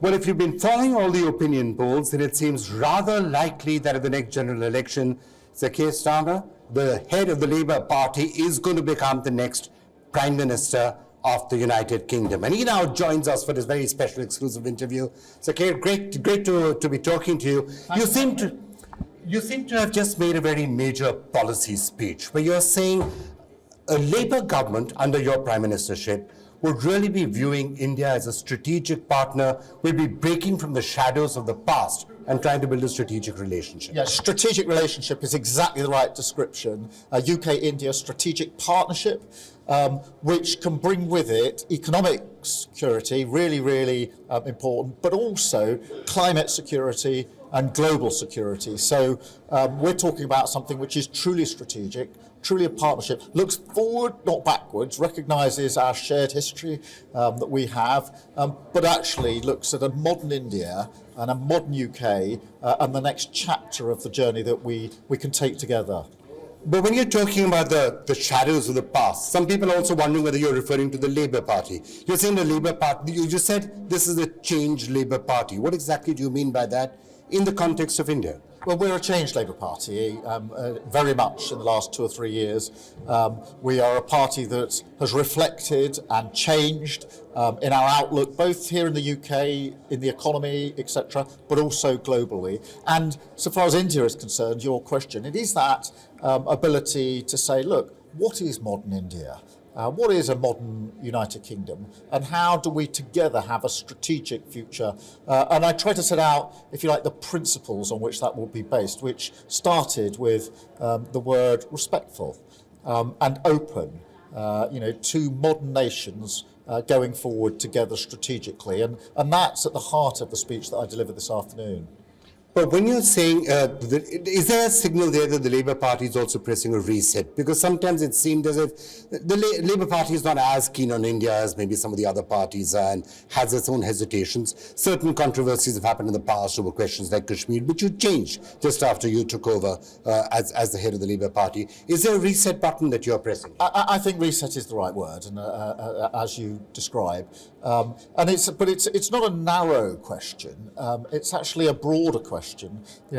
Well, if you've been following all the opinion polls, then it seems rather likely that at the next general election, Sir Keir Starmer, the head of the Labour Party, is going to become the next Prime Minister of the United Kingdom. And he now joins us for this very special exclusive interview. Sir Keir, great to be talking to you. You seem to have just made a very major policy speech where you're saying a Labour government under your Prime Ministership would really be viewing India as a strategic partner, will be breaking from the shadows of the past and trying to build a strategic relationship. Yeah, strategic relationship is exactly the right description. A UK-India strategic partnership, which can bring with it economic security, really important, but also climate security and global security. So we're talking about something which is truly strategic, truly a partnership, looks forward, not backwards, recognises our shared history that we have, but actually looks at a modern India and a modern UK and the next chapter of the journey that we can take together. But when you're talking about the shadows of the past, some people are also wondering whether you're referring to the Labour Party. You're saying the Labour Party, you just said this is a changed Labour Party. What exactly do you mean by that in the context of India? Well, we're a changed Labour Party, very much in the last 2 or 3 years. We are a party that has reflected and changed in our outlook, both here in the UK, in the economy, etc., but also globally. And so far as India is concerned, your question, it is that ability to say, look, what is modern India? What is a modern United Kingdom, and how do we together have a strategic future? And I try to set out, if you like, the principles on which that will be based, which started with the word respectful and open, two modern nations going forward together strategically. And that's at the heart of the speech that I delivered this afternoon. But when you're saying, is there a signal there that the Labour Party is also pressing a reset? Because sometimes it seemed as if the Labour Party is not as keen on India as maybe some of the other parties are and has its own hesitations. Certain controversies have happened in the past over questions like Kashmir, which you changed just after you took over as the head of the Labour Party. Is there a reset button that you're pressing? I think reset is the right word, and as you describe. But it's not a narrow question. It's actually a broader question.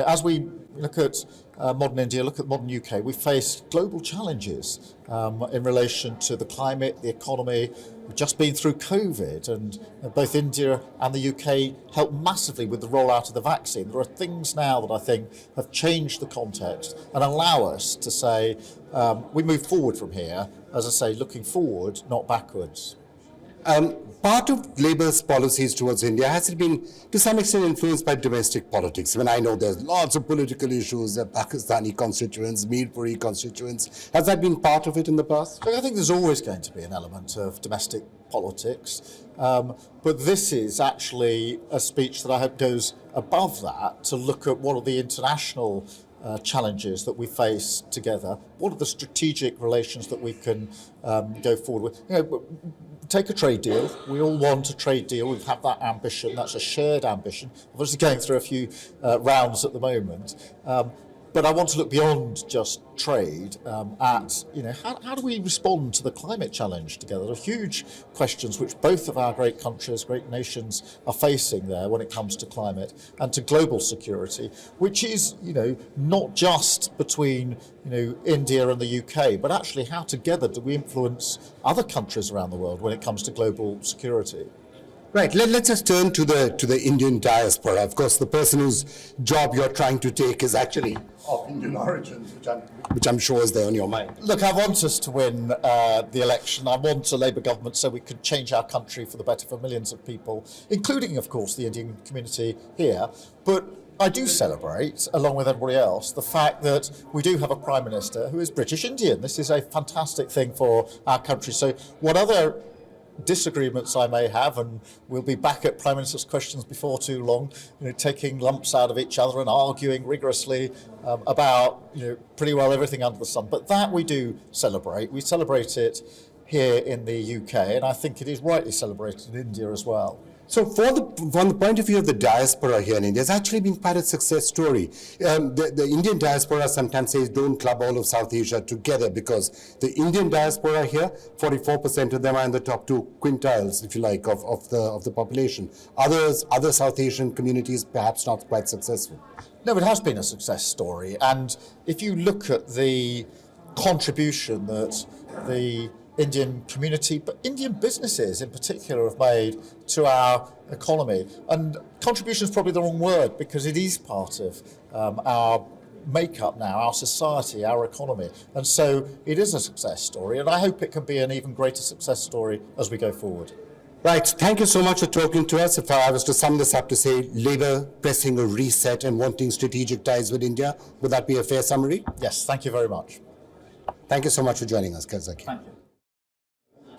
As we look at modern India, look at modern UK, we face global challenges in relation to the climate, the economy. We've just been through COVID, and both India and the UK helped massively with the rollout of the vaccine. There are things now that I think have changed the context and allow us to say we move forward from here, as I say, looking forward, not backwards. Part of Labour's policies towards India, has it been to some extent influenced by domestic politics? I mean, I know there's lots of political issues, Pakistani constituents, Mirpuri constituents. Has that been part of it in the past? I think there's always going to be an element of domestic politics, but this is actually a speech that I hope goes above that to look at what are the international challenges that we face together. What are the strategic relations that we can go forward with? Take a trade deal. We all want a trade deal. We've had that ambition. That's a shared ambition. Obviously going through a few rounds at the moment. But I want to look beyond just trade at, how do we respond to the climate challenge together? There are huge questions which both of our great countries, great nations are facing there when it comes to climate and to global security, which is, not just between, India and the UK, but actually how together do we influence other countries around the world when it comes to global security? Right, let's just turn to the Indian diaspora. Of course, the person whose job you're trying to take is actually of Indian origin, which I'm sure is there on your mind. Look, I want us to win the election. I want a Labour government so we can change our country for the better for millions of people, including, of course, the Indian community here. But I do celebrate, along with everybody else, the fact that we do have a Prime Minister who is British Indian. This is a fantastic thing for our country. So what other disagreements I may have, and we'll be back at Prime Minister's questions before too long, taking lumps out of each other and arguing rigorously about pretty well everything under the sun. But that we do celebrate. We celebrate it here in the UK, and I think it is rightly celebrated in India as well. So from the point of view of the diaspora here in India, it's actually been quite a success story. The Indian diaspora sometimes says don't club all of South Asia together, because the Indian diaspora here, 44% of them are in the top 2 quintiles, if you like, of the population. Other South Asian communities perhaps not quite successful. No, it has been a success story, and if you look at the contribution that the Indian community, but Indian businesses in particular, have made to our economy. And contribution is probably the wrong word, because it is part of our makeup now, our society, our economy. And so it is a success story, and I hope it can be an even greater success story as we go forward. Right, thank you so much for talking to us. If I was to sum this up to say Labour pressing a reset and wanting strategic ties with India, would that be a fair summary? Yes, thank you very much. Thank you so much for joining us, Kazaki. Thank you.